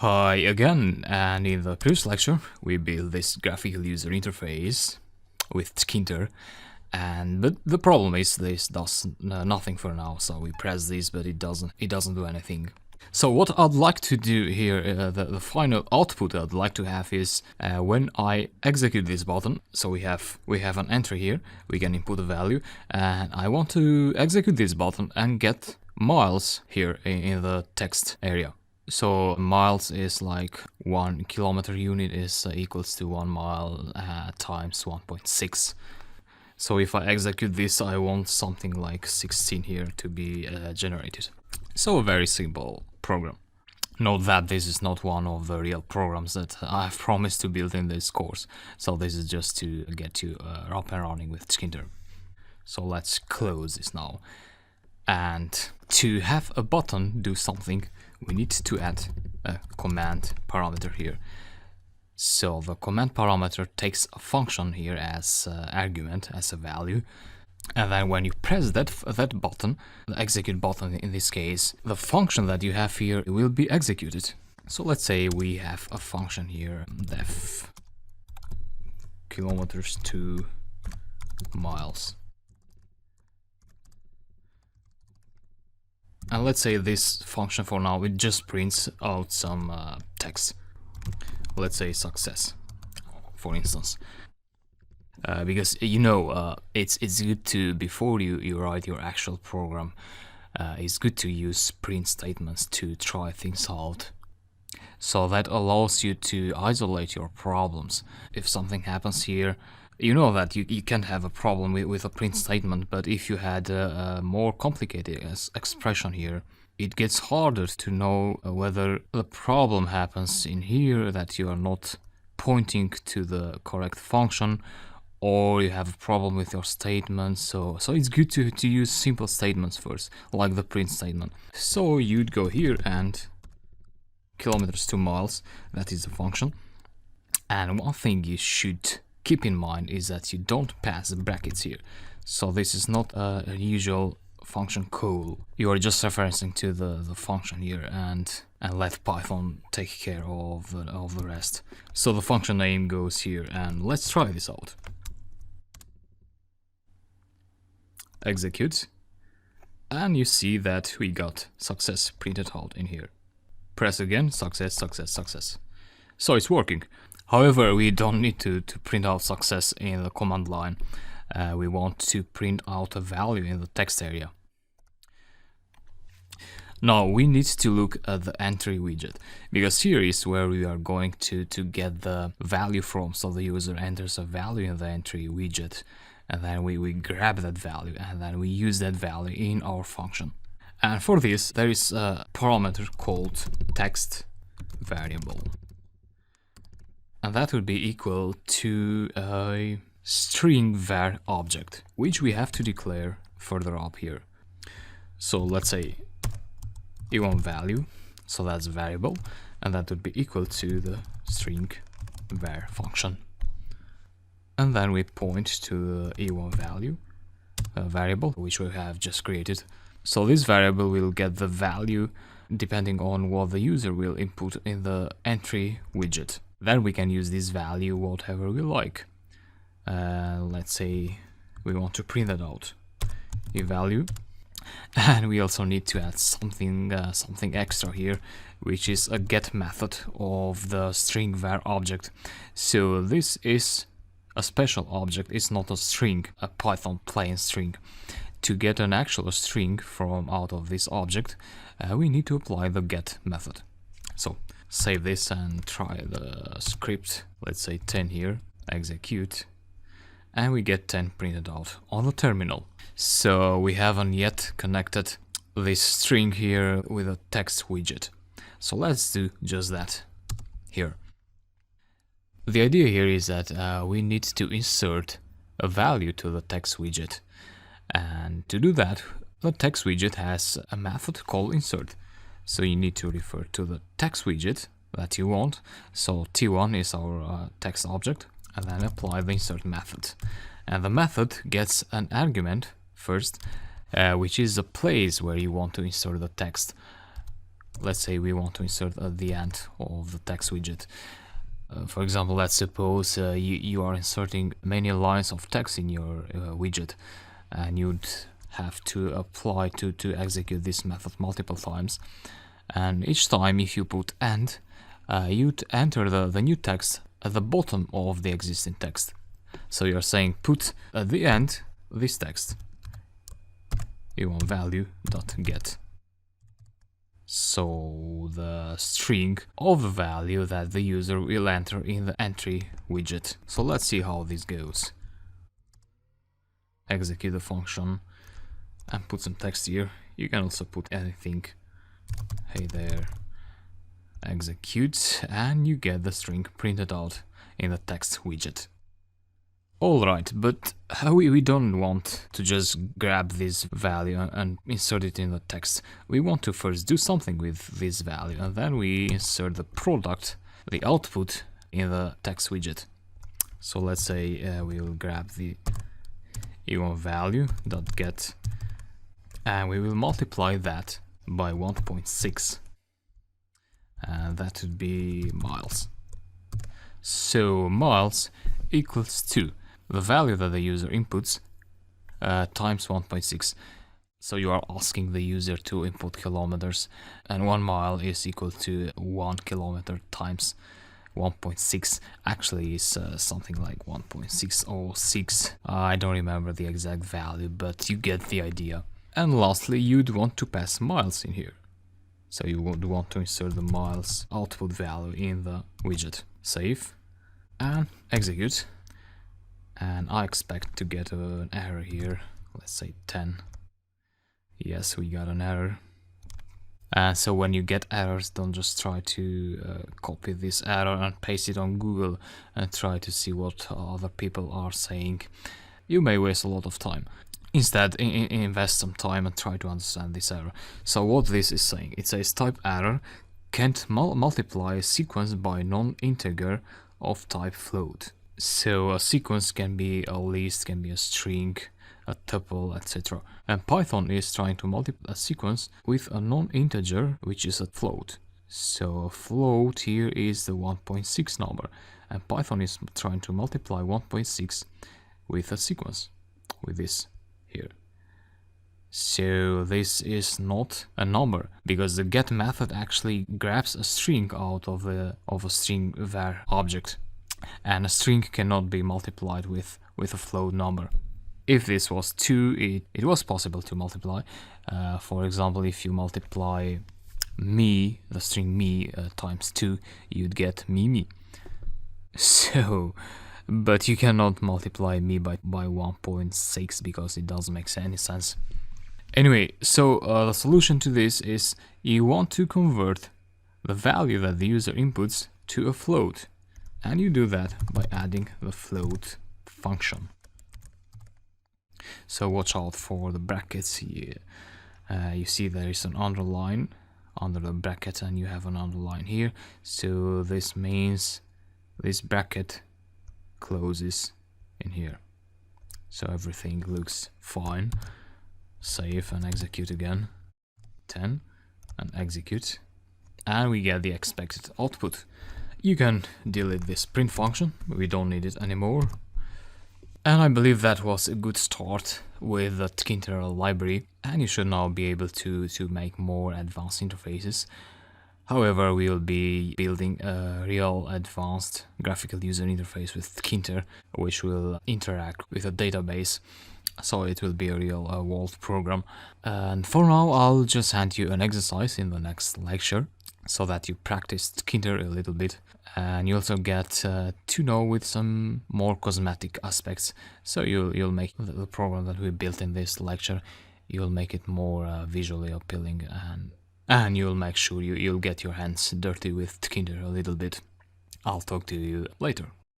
Hi again, and in the previous lecture we built this graphical user interface with Tkinter, but the problem is this does nothing for now. So we press this, but it doesn't do anything. So what I'd like to do here, the final output I'd like to have is when I execute this button. So we have an entry here. We can input a value, and I want to execute this button and get miles here in the text area. So miles is like 1 kilometer unit is equals to 1 mile times 1.6. So if I execute this, I want something like 16 here to be generated. So a very simple program. Note that this is not one of the real programs that I've promised to build in this course. So this is just to get you up and running with Tkinter. So let's close this now. And to have a button do something, we need to add a command parameter here. So the command parameter takes a function here as argument, as a value. And then when you press that button, the execute button in this case, the function that you have here will be executed. So let's say we have a function here, def kilometers to miles. And let's say this function for now, it just prints out some text. Let's say success, for instance. Because it's good to, before you write your actual program, it's good to use print statements to try things out. So that allows you to isolate your problems. If something happens here, you know that you can have a problem with a print statement, but if you had a more complicated expression here, it gets harder to know whether the problem happens in here, that you are not pointing to the correct function, or you have a problem with your statement. So it's good to use simple statements first, like the print statement. So you'd go here and kilometers to miles, that is the function. And one thing you should keep in mind is that you don't pass the brackets here. So this is not a usual function call. You are just referencing to the function here and let Python take care of the rest. So the function name goes here, and let's try this out. Execute, and you see that we got success printed out in here. Press again, success, success, success. So it's working. However, we don't need to print out success in the command line. We want to print out a value in the text area. Now we need to look at the entry widget, because here is where we are going to get the value from. So the user enters a value in the entry widget, and then we grab that value, and then we use that value in our function. And for this, there is a parameter called text variable. And that would be equal to a string var object, which we have to declare further up here. So let's say e1 value, so that's a variable, and that would be equal to the string var function. And then we point to the e1 value variable, which we have just created. So this variable will get the value depending on what the user will input in the entry widget. Then we can use this value whatever we like. Let's say we want to print that out, a value, and we also need to add something extra here, which is a get method of the string var object. So this is a special object. It's not a string, a Python plain string. To get an actual string from out of this object, we need to apply the get method. So save this and try the script. Let's say 10 here, execute, and we get 10 printed out on the terminal. So we haven't yet connected this string here with a text widget. So let's do just that here. The idea here is that we need to insert a value to the text widget. And to do that, the text widget has a method called insert. So you need to refer to the text widget that you want. So T1 is our text object, and then apply the insert method. And the method gets an argument first, which is a place where you want to insert the text. let's say we want to insert at the end of the text widget. For example, let's suppose you are inserting many lines of text in your widget, and you'd have to apply to execute this method multiple times. And each time, if you put end, you'd enter the new text at the bottom of the existing text. So you're saying put at the end this text. You want value.get. So the string of the value that the user will enter in the entry widget. So let's see how this goes. Execute the function and put some text here. You can also put anything. Hey there. Execute, and you get the string printed out in the text widget. Alright, but we don't want to just grab this value and insert it in the text. We want to first do something with this value, and then we insert the product, the output, in the text widget. So let's say we will grab the value.get, and we will multiply that by 1.6, and that would be miles. So miles equals to the value that the user inputs times 1.6. So you are asking the user to input kilometers, and 1 mile is equal to 1 kilometer times 1.6. Actually is something like 1.606. I don't remember the exact value, but you get the idea. And lastly, you'd want to pass miles in here. So you would want to insert the miles output value in the widget. Save and execute. And I expect to get an error here. Let's say 10. Yes, we got an error. So when you get errors, don't just try to copy this error and paste it on Google and try to see what other people are saying. You may waste a lot of time. Instead, invest some time and try to understand this error. So what this is saying, it says type error can't multiply a sequence by non-integer of type float. So a sequence can be a list, can be a string, a tuple, etc. And Python is trying to multiply a sequence with a non-integer, which is a float. So a float here is the 1.6 number, and Python is trying to multiply 1.6 with a sequence, with this here. So this is not a number, because the get method actually grabs a string out of a string var object, and a string cannot be multiplied with a float number. If this was 2, it was possible to multiply. For example, if you multiply me, the string me, times 2, you'd get me. So, but you cannot multiply me by 1.6 because it doesn't make any sense. Anyway, so the solution to this is you want to convert the value that the user inputs to a float. And you do that by adding the float function. So watch out for the brackets here. You see there is an underline under the bracket, and you have an underline here. So this means this bracket closes in here. So everything looks fine. Save and execute again. 10 and execute. And we get the expected output. You can delete this print function, we don't need it anymore. And I believe that was a good start with the Tkinter library, and you should now be able to make more advanced interfaces. However, we will be building a real advanced graphical user interface with Tkinter, which will interact with a database. So it will be a real world program. And for now, I'll just hand you an exercise in the next lecture, so that you practice Tkinter a little bit, and you also get to know with some more cosmetic aspects. So you'll make the program that we built in this lecture, you'll make it more visually appealing, and you'll make sure you'll get your hands dirty with Tkinter a little bit. I'll talk to you later.